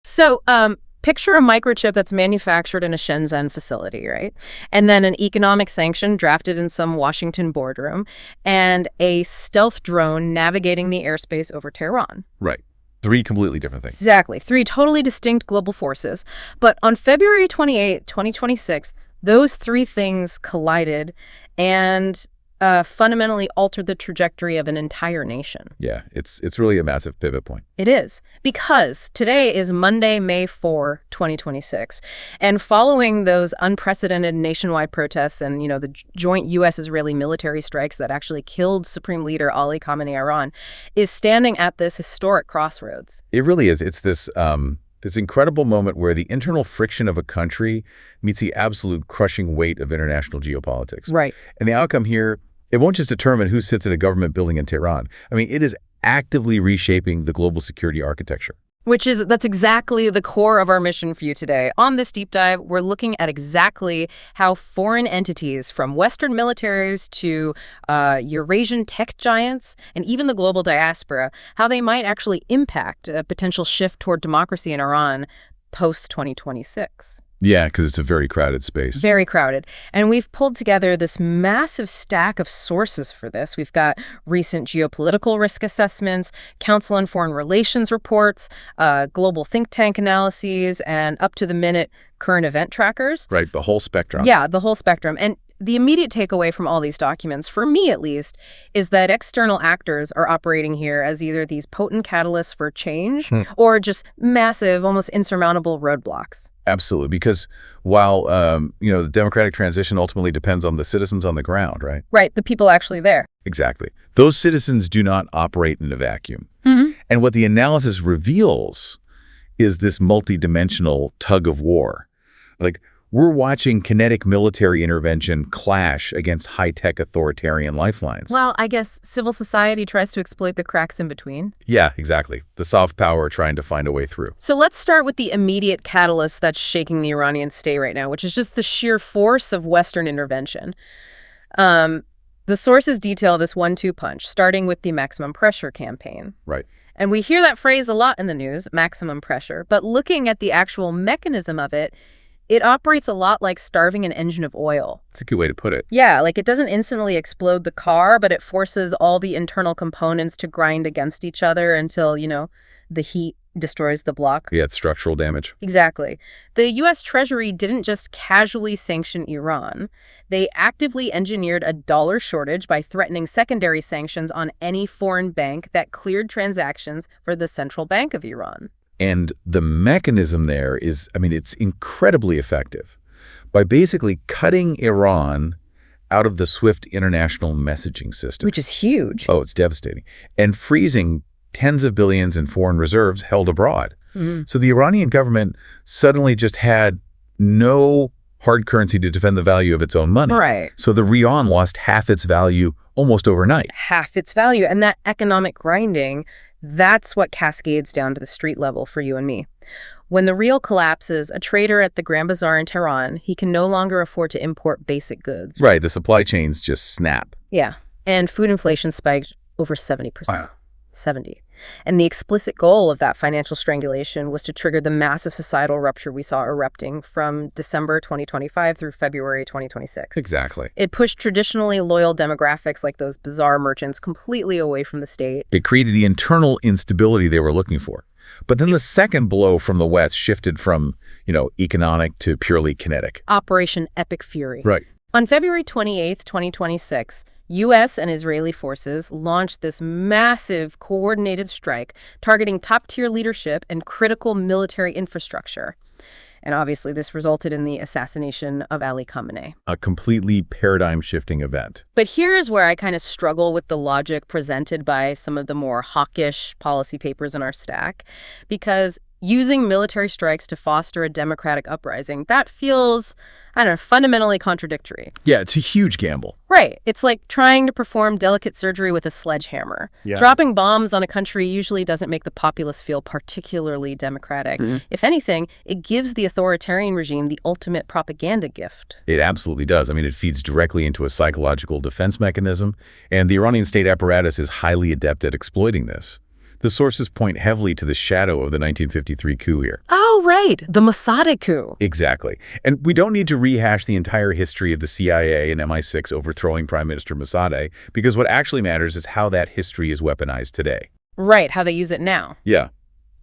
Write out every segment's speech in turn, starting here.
So, picture a microchip that's manufactured in a Shenzhen facility, right? And then an economic sanction drafted in some Washington boardroom, and a stealth drone navigating the airspace over Tehran. Right. Three completely different things. Exactly. Three totally distinct global forces. But on February 28, 2026, those three things collided and fundamentally altered the trajectory of an entire nation. Yeah, it's really a massive pivot point. It is, because today is Monday, May 4, 2026. And following those unprecedented nationwide protests and, the joint U.S.-Israeli military strikes that actually killed Supreme Leader Ali Khamenei Iran, is standing at this historic crossroads. It really is. It's this incredible moment where the internal friction of a country meets the absolute crushing weight of international geopolitics. Right. And the outcome here, it won't just determine who sits in a government building in Tehran. I mean, it is actively reshaping the global security architecture. That's exactly the core of our mission for you today. On this deep dive, we're looking at exactly how foreign entities, from Western militaries to Eurasian tech giants and even the global diaspora, how they might actually impact a potential shift toward democracy in Iran post-2026. Yeah, because it's a very crowded space. Very crowded. And we've pulled together this massive stack of sources for this. We've got recent geopolitical risk assessments, Council on Foreign Relations reports, global think tank analyses, and up-to-the-minute current event trackers. Right, the whole spectrum. Yeah, the whole spectrum. And the immediate takeaway from all these documents, for me at least, is that external actors are operating here as either these potent catalysts for change or just massive, almost insurmountable roadblocks. Absolutely, because while, the democratic transition ultimately depends on the citizens on the ground, right? Right, the people actually there. Exactly. Those citizens do not operate in a vacuum. Mm-hmm. And what the analysis reveals is this multidimensional tug of war. Like, we're watching kinetic military intervention clash against high-tech authoritarian lifelines. Well, I guess civil society tries to exploit the cracks in between. Yeah, exactly. The soft power trying to find a way through. So let's start with the immediate catalyst that's shaking the Iranian state right now, which is just the sheer force of Western intervention. The sources detail this 1-2 punch, starting with the maximum pressure campaign. Right. And we hear that phrase a lot in the news, maximum pressure. But looking at the actual mechanism of it, it operates a lot like starving an engine of oil. That's a good way to put it. Yeah, like it doesn't instantly explode the car, but it forces all the internal components to grind against each other until, the heat destroys the block. Yeah, it's structural damage. Exactly. The U.S. Treasury didn't just casually sanction Iran. They actively engineered a dollar shortage by threatening secondary sanctions on any foreign bank that cleared transactions for the central bank of Iran. And the mechanism there is, it's incredibly effective. By basically cutting Iran out of the SWIFT international messaging system. Which is huge. Oh, it's devastating. And freezing tens of billions in foreign reserves held abroad. Mm-hmm. So the Iranian government suddenly just had no hard currency to defend the value of its own money. Right. So the rial lost half its value almost overnight. Half its value. And that economic grinding, that's what cascades down to the street level for you and me. When the rial collapses, a trader at the Grand Bazaar in Tehran, he can no longer afford to import basic goods. Right. The supply chains just snap. Yeah. And food inflation spiked over 70%. Wow. 70. And the explicit goal of that financial strangulation was to trigger the massive societal rupture we saw erupting from December 2025 through February 2026. Exactly. It pushed traditionally loyal demographics like those bazaar merchants completely away from the state. It created the internal instability they were looking for. But then the second blow from the West shifted from, economic to purely kinetic. Operation Epic Fury. Right. On February 28th, 2026, U.S. and Israeli forces launched this massive coordinated strike targeting top-tier leadership and critical military infrastructure. And obviously, this resulted in the assassination of Ali Khamenei. A completely paradigm-shifting event. But here's where I kind of struggle with the logic presented by some of the more hawkish policy papers in our stack, because using military strikes to foster a democratic uprising, that feels, fundamentally contradictory. Yeah, it's a huge gamble. Right. It's like trying to perform delicate surgery with a sledgehammer. Yeah. Dropping bombs on a country usually doesn't make the populace feel particularly democratic. Mm-hmm. If anything, it gives the authoritarian regime the ultimate propaganda gift. It absolutely does. It feeds directly into a psychological defense mechanism, and the Iranian state apparatus is highly adept at exploiting this. The sources point heavily to the shadow of the 1953 coup here. Oh, right. The Mossad coup. Exactly. And we don't need to rehash the entire history of the CIA and MI6 overthrowing Prime Minister Mossad, because what actually matters is how that history is weaponized today. Right, how they use it now. Yeah.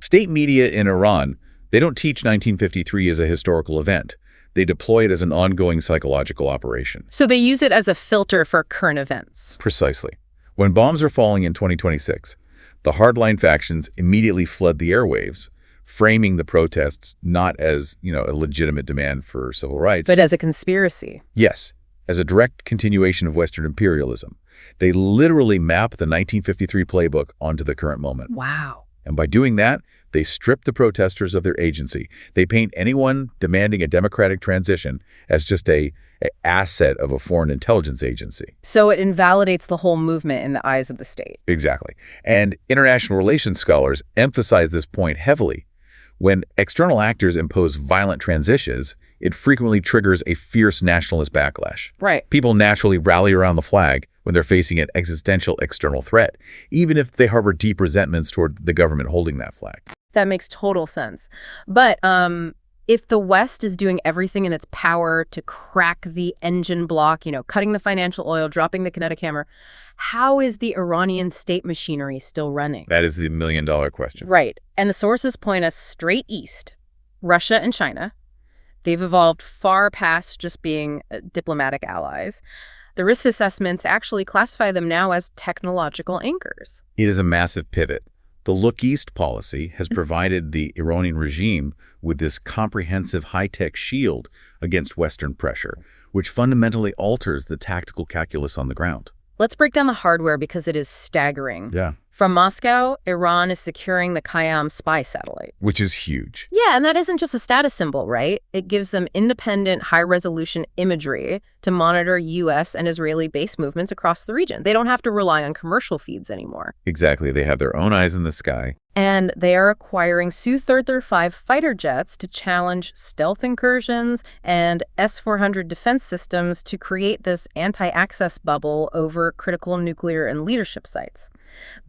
State media in Iran, they don't teach 1953 as a historical event. They deploy it as an ongoing psychological operation. So they use it as a filter for current events. Precisely. When bombs are falling in 2026, the hardline factions immediately flood the airwaves, framing the protests not as, a legitimate demand for civil rights, but as a conspiracy. Yes, as a direct continuation of Western imperialism. They literally map the 1953 playbook onto the current moment. Wow. And by doing that, they strip the protesters of their agency. They paint anyone demanding a democratic transition as just an asset of a foreign intelligence agency. So it invalidates the whole movement in the eyes of the state. Exactly. And international relations scholars emphasize this point heavily. When external actors impose violent transitions, it frequently triggers a fierce nationalist backlash. Right. People naturally rally around the flag when they're facing an existential external threat, even if they harbor deep resentments toward the government holding that flag. That makes total sense. But if the West is doing everything in its power to crack the engine block, cutting the financial oil, dropping the kinetic hammer, how is the Iranian state machinery still running? That is the million-dollar question. Right. And the sources point us straight east. Russia and China. They've evolved far past just being diplomatic allies. The risk assessments actually classify them now as technological anchors. It is a massive pivot. The Look East policy has provided the Iranian regime with this comprehensive high-tech shield against Western pressure, which fundamentally alters the tactical calculus on the ground. Let's break down the hardware because it is staggering. Yeah. From Moscow, Iran is securing the Qayyam spy satellite. Which is huge. Yeah, and that isn't just a status symbol, right? It gives them independent, high-resolution imagery to monitor U.S. and Israeli base movements across the region. They don't have to rely on commercial feeds anymore. Exactly. They have their own eyes in the sky. And they are acquiring Su-35 fighter jets to challenge stealth incursions and S-400 defense systems to create this anti-access bubble over critical nuclear and leadership sites.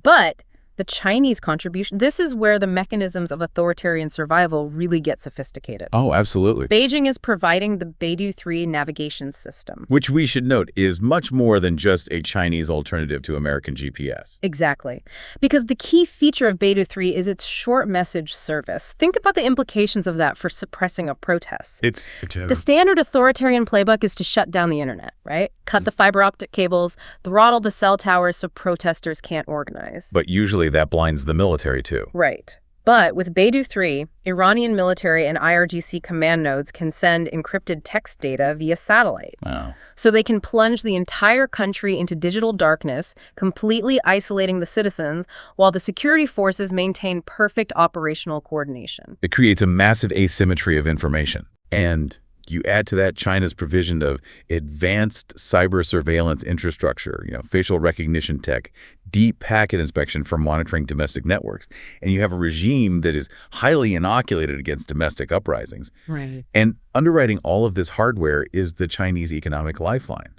But the Chinese contribution, this is where the mechanisms of authoritarian survival really get sophisticated. Oh, absolutely. Beijing is providing the Beidou 3 navigation system. Which we should note is much more than just a Chinese alternative to American GPS. Exactly. Because the key feature of Beidou 3 is its short message service. Think about the implications of that for suppressing a protest. The standard authoritarian playbook is to shut down the internet, right? Cut the fiber optic cables, throttle the cell towers so protesters can't organize. But usually that blinds the military too. Right. But with Beidou 3, Iranian military and IRGC command nodes can send encrypted text data via satellite. Wow. So they can plunge the entire country into digital darkness, completely isolating the citizens, while the security forces maintain perfect operational coordination. It creates a massive asymmetry of information. And you add to that China's provision of advanced cyber surveillance infrastructure, facial recognition tech, deep packet inspection for monitoring domestic networks. And you have a regime that is highly inoculated against domestic uprisings. Right. And underwriting all of this hardware is the Chinese economic lifeline.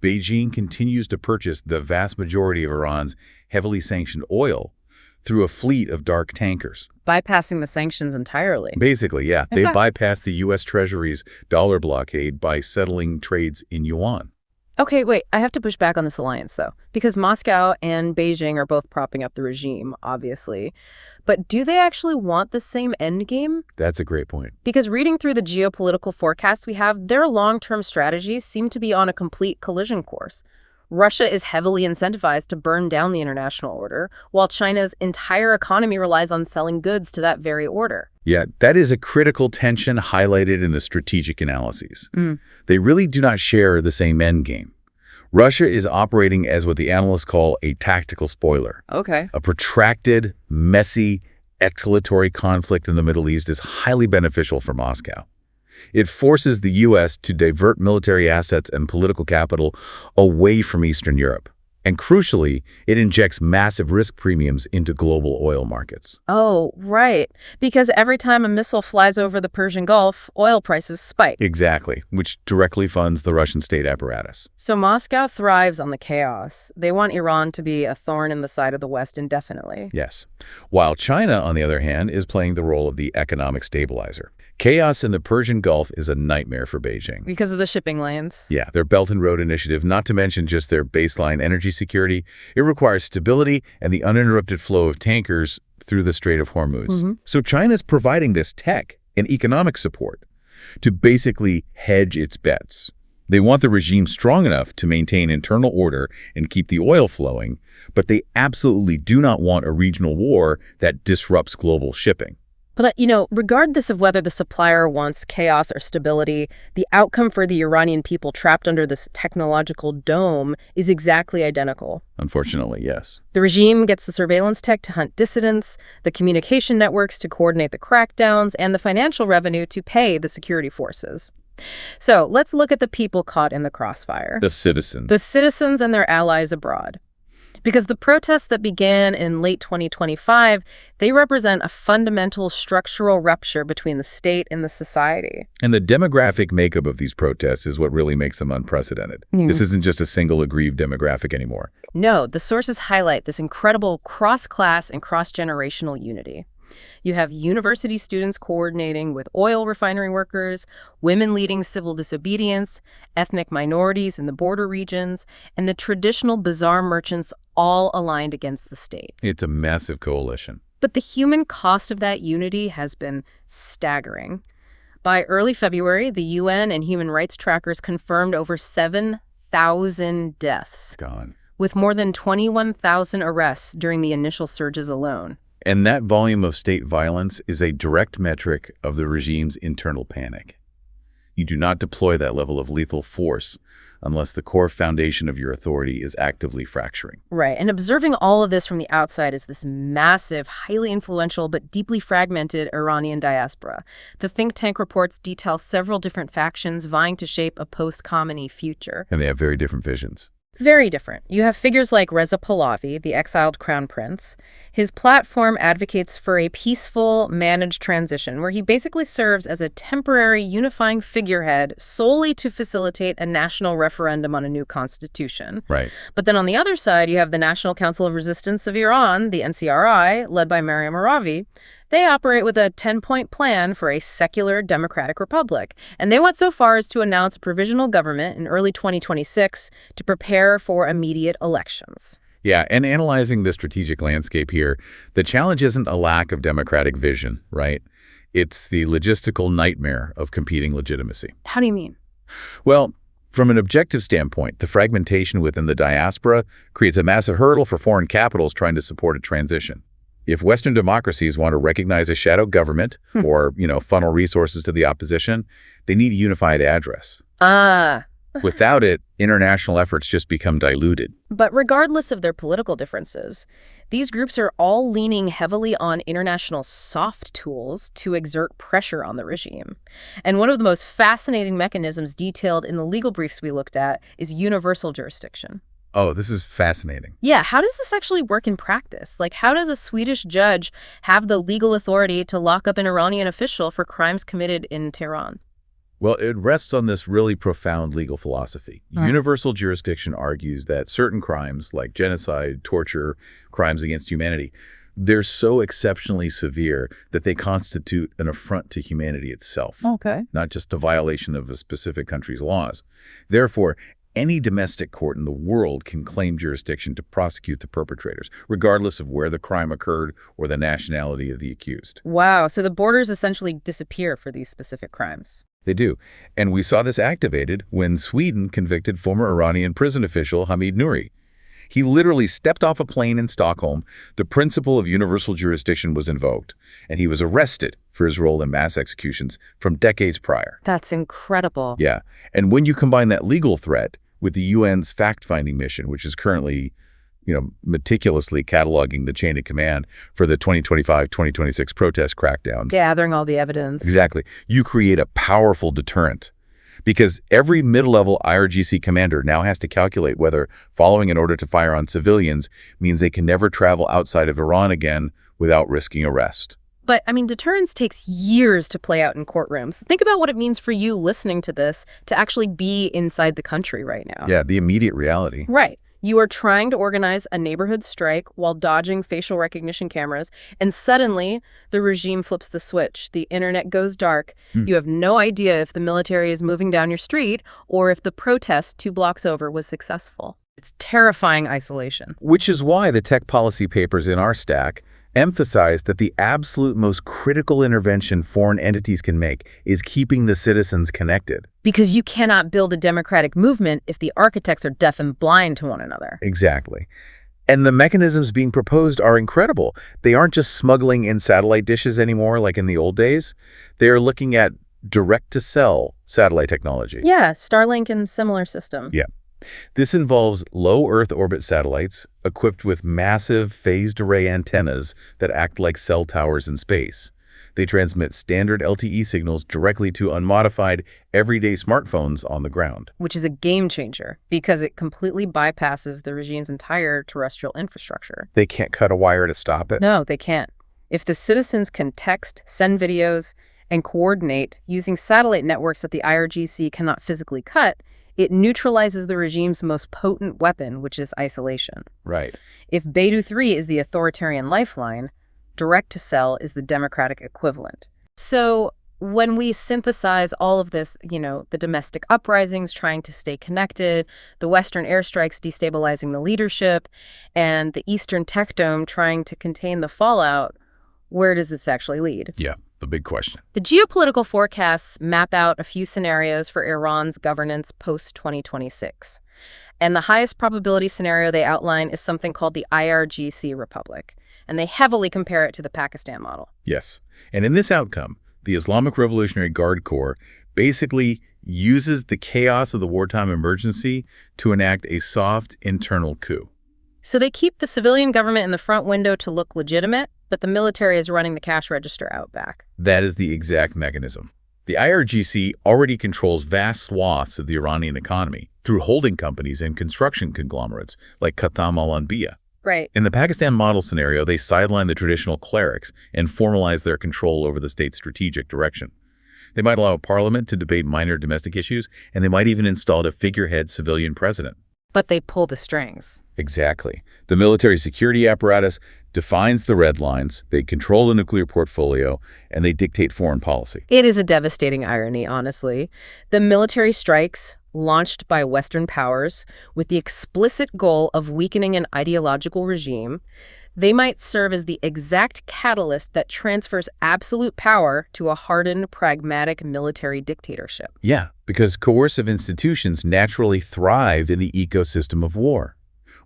Beijing continues to purchase the vast majority of Iran's heavily sanctioned oil through a fleet of dark tankers. Bypassing the sanctions entirely. Basically, yeah. They bypass the U.S. Treasury's dollar blockade by settling trades in yuan. Okay, wait, I have to push back on this alliance, though, because Moscow and Beijing are both propping up the regime, obviously. But do they actually want the same endgame? That's a great point. Because reading through the geopolitical forecasts we have, their long-term strategies seem to be on a complete collision course. Russia is heavily incentivized to burn down the international order, while China's entire economy relies on selling goods to that very order. Yeah, that is a critical tension highlighted in the strategic analyses. They really do not share the same endgame. Russia is operating as what the analysts call a tactical spoiler. Okay. A protracted, messy, escalatory conflict in the Middle East is highly beneficial for Moscow. It forces the U.S. to divert military assets and political capital away from Eastern Europe. And crucially, it injects massive risk premiums into global oil markets. Oh, right. Because every time a missile flies over the Persian Gulf, oil prices spike. Exactly, which directly funds the Russian state apparatus. So Moscow thrives on the chaos. They want Iran to be a thorn in the side of the West indefinitely. Yes. While China, on the other hand, is playing the role of the economic stabilizer. Chaos in the Persian Gulf is a nightmare for Beijing. Because of the shipping lanes. Yeah, their Belt and Road Initiative, not to mention just their baseline energy security, it requires stability and the uninterrupted flow of tankers through the Strait of Hormuz. So China's providing this tech and economic support to basically hedge its bets. They want the regime strong enough to maintain internal order and keep the oil flowing, but they absolutely do not want a regional war that disrupts global shipping. But, regardless of whether the supplier wants chaos or stability, the outcome for the Iranian people trapped under this technological dome is exactly identical. Unfortunately, yes. The regime gets the surveillance tech to hunt dissidents, the communication networks to coordinate the crackdowns, and the financial revenue to pay the security forces. So let's look at the people caught in the crossfire. The citizens. The citizens and their allies abroad. Because the protests that began in late 2025, they represent a fundamental structural rupture between the state and the society. And the demographic makeup of these protests is what really makes them unprecedented. This isn't just a single aggrieved demographic anymore. No, the sources highlight this incredible cross-class and cross-generational unity. You have university students coordinating with oil refinery workers, women leading civil disobedience, ethnic minorities in the border regions, and the traditional bazaar merchants all aligned against the state. It's a massive coalition. But the human cost of that unity has been staggering. By early February, the UN and human rights trackers confirmed over 7,000 deaths, with more than 21,000 arrests during the initial surges alone. And that volume of state violence is a direct metric of the regime's internal panic. You do not deploy that level of lethal force unless the core foundation of your authority is actively fracturing. Right, and observing all of this from the outside is this massive, highly influential, but deeply fragmented Iranian diaspora. The think tank reports detail several different factions vying to shape a post-Khamenei future. And they have very different visions. Very different. You have figures like Reza Pahlavi, the exiled crown prince. His platform advocates for a peaceful, managed transition where he basically serves as a temporary unifying figurehead solely to facilitate a national referendum on a new constitution. Right. But then on the other side, you have the National Council of Resistance of Iran, the NCRI, led by Maryam Aravi. They operate with a 10-point plan for a secular democratic republic, and they went so far as to announce a provisional government in early 2026 to prepare for immediate elections. Yeah, and analyzing the strategic landscape here, the challenge isn't a lack of democratic vision, right? It's the logistical nightmare of competing legitimacy. How do you mean? Well, from an objective standpoint, the fragmentation within the diaspora creates a massive hurdle for foreign capitals trying to support a transition. If Western democracies want to recognize a shadow government or, funnel resources to the opposition, they need a unified address. Without it, international efforts just become diluted. But regardless of their political differences, these groups are all leaning heavily on international soft tools to exert pressure on the regime. And one of the most fascinating mechanisms detailed in the legal briefs we looked at is universal jurisdiction. Oh, this is fascinating. Yeah, how does this actually work in practice? Like, how does a Swedish judge have the legal authority to lock up an Iranian official for crimes committed in Tehran? Well, it rests on this really profound legal philosophy. Universal jurisdiction argues that certain crimes, like genocide, torture, crimes against humanity, they're so exceptionally severe that they constitute an affront to humanity itself. Okay. Not just a violation of a specific country's laws. Therefore, any domestic court in the world can claim jurisdiction to prosecute the perpetrators, regardless of where the crime occurred or the nationality of the accused. Wow, so the borders essentially disappear for these specific crimes. They do. And we saw this activated when Sweden convicted former Iranian prison official Hamid Nouri. He literally stepped off a plane in Stockholm, the principle of universal jurisdiction was invoked, and he was arrested for his role in mass executions from decades prior. That's incredible. Yeah. And when you combine that legal threat with the UN's fact-finding mission, which is currently, meticulously cataloging the chain of command for the 2025-2026 protest crackdowns. Gathering all the evidence. Exactly. You create a powerful deterrent. because every mid-level IRGC commander now has to calculate whether following an order to fire on civilians means they can never travel outside of Iran again without risking arrest. But, deterrence takes years to play out in courtrooms. Think about what it means for you listening to this to actually be inside the country right now. Yeah, the immediate reality. Right. You are trying to organize a neighborhood strike while dodging facial recognition cameras, and suddenly the regime flips the switch. The internet goes dark. You have no idea if the military is moving down your street or if the protest 2 blocks over was successful. It's terrifying isolation. Which is why the tech policy papers in our stack emphasize that the absolute most critical intervention foreign entities can make is keeping the citizens connected. Because you cannot build a democratic movement if the architects are deaf and blind to one another. Exactly. And the mechanisms being proposed are incredible. They aren't just smuggling in satellite dishes anymore like in the old days. They are looking at direct-to-cell satellite technology. Yeah, Starlink and similar systems. Yeah. This involves low Earth orbit satellites equipped with massive phased array antennas that act like cell towers in space. They transmit standard LTE signals directly to unmodified, everyday smartphones on the ground. Which is a game changer because it completely bypasses the regime's entire terrestrial infrastructure. They can't cut a wire to stop it? No, they can't. If the citizens can text, send videos, and coordinate using satellite networks that the IRGC cannot physically cut, it neutralizes the regime's most potent weapon, which is isolation. Right. If Beidou 3 is the authoritarian lifeline, direct-to-cell is the democratic equivalent. So when we synthesize all of this, the domestic uprisings trying to stay connected, the Western airstrikes destabilizing the leadership, and the Eastern tech dome trying to contain the fallout, where does this actually lead? Yeah. The big question. The geopolitical forecasts map out a few scenarios for Iran's governance post-2026. And the highest probability scenario they outline is something called the IRGC Republic. And they heavily compare it to the Pakistan model. Yes. And in this outcome, the Islamic Revolutionary Guard Corps basically uses the chaos of the wartime emergency to enact a soft internal coup. So they keep the civilian government in the front window to look legitimate, but the military is running the cash register out back. That is the exact mechanism. The IRGC already controls vast swaths of the Iranian economy through holding companies and construction conglomerates like Khatam al-Anbiya. Right. In the Pakistan model scenario, they sideline the traditional clerics and formalize their control over the state's strategic direction. They might allow a parliament to debate minor domestic issues, and they might even install a figurehead civilian president. But they pull the strings. Exactly. The military security apparatus defines the red lines, they control the nuclear portfolio, and they dictate foreign policy. It is a devastating irony, honestly. The military strikes, launched by Western powers with the explicit goal of weakening an ideological regime, they might serve as the exact catalyst that transfers absolute power to a hardened, pragmatic military dictatorship. Yeah, because coercive institutions naturally thrive in the ecosystem of war.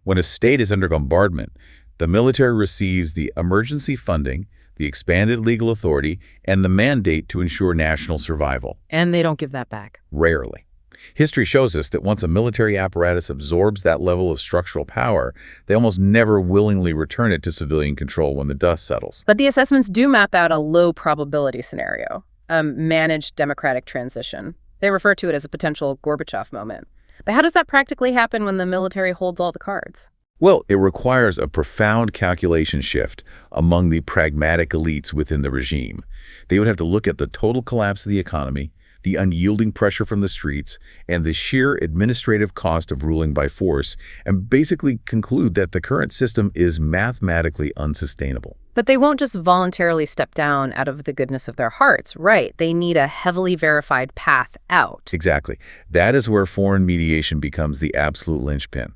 When a state is under bombardment, the military receives the emergency funding, the expanded legal authority, and the mandate to ensure national survival. And they don't give that back. Rarely. History shows us that once a military apparatus absorbs that level of structural power, they almost never willingly return it to civilian control when the dust settles. But the assessments do map out a low probability scenario, a managed democratic transition. They refer to it as a potential Gorbachev moment. But how does that practically happen when the military holds all the cards? Well, it requires a profound calculation shift among the pragmatic elites within the regime. They would have to look at the total collapse of the economy, the unyielding pressure from the streets, and the sheer administrative cost of ruling by force, and basically conclude that the current system is mathematically unsustainable. But they won't just voluntarily step down out of the goodness of their hearts, right? They need a heavily verified path out. Exactly. That is where foreign mediation becomes the absolute linchpin.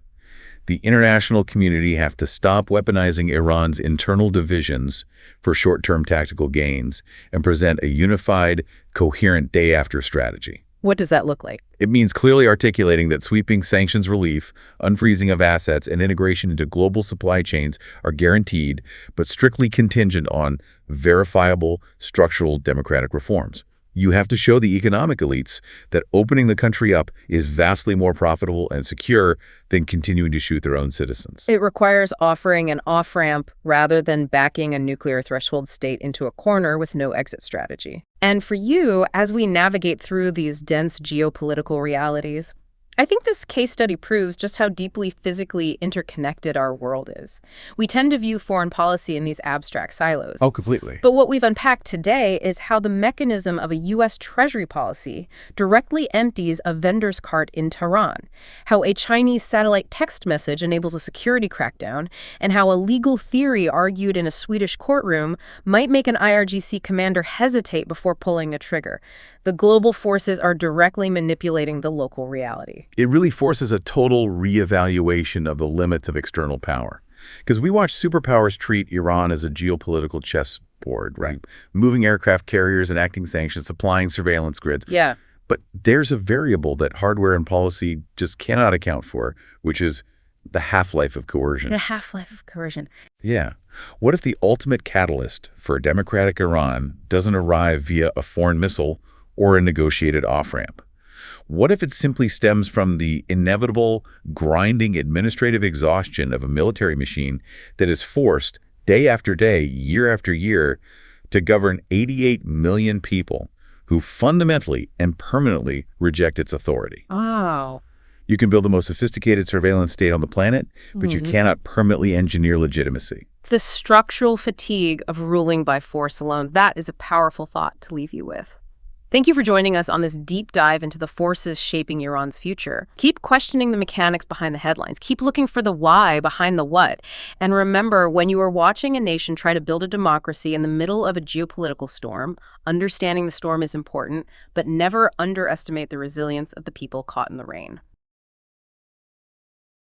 The international community have to stop weaponizing Iran's internal divisions for short-term tactical gains and present a unified, coherent day-after strategy. What does that look like? It means clearly articulating that sweeping sanctions relief, unfreezing of assets, and integration into global supply chains are guaranteed, but strictly contingent on verifiable structural democratic reforms. You have to show the economic elites that opening the country up is vastly more profitable and secure than continuing to shoot their own citizens. It requires offering an off-ramp rather than backing a nuclear threshold state into a corner with no exit strategy. And for you, as we navigate through these dense geopolitical realities, I think this case study proves just how deeply physically interconnected our world is. We tend to view foreign policy in these abstract silos. Oh, completely. But what we've unpacked today is how the mechanism of a U.S. Treasury policy directly empties a vendor's cart in Tehran, how a Chinese satellite text message enables a security crackdown, and how a legal theory argued in a Swedish courtroom might make an IRGC commander hesitate before pulling a trigger. The global forces are directly manipulating the local reality. It really forces a total reevaluation of the limits of external power. Because we watch superpowers treat Iran as a geopolitical chessboard, right? Moving aircraft carriers, enacting sanctions, supplying surveillance grids. Yeah. But there's a variable that hardware and policy just cannot account for, which is the half-life of coercion. The half-life of coercion. Yeah. What if the ultimate catalyst for a democratic Iran doesn't arrive via a foreign missile or a negotiated off-ramp? What if it simply stems from the inevitable, grinding administrative exhaustion of a military machine that is forced, day after day, year after year, to govern 88 million people who fundamentally and permanently reject its authority? Oh. You can build the most sophisticated surveillance state on the planet, but you cannot permanently engineer legitimacy. The structural fatigue of ruling by force alone, that is a powerful thought to leave you with. Thank you for joining us on this deep dive into the forces shaping Iran's future. Keep questioning the mechanics behind the headlines. Keep looking for the why behind the what. And remember, when you are watching a nation try to build a democracy in the middle of a geopolitical storm, understanding the storm is important, but never underestimate the resilience of the people caught in the rain.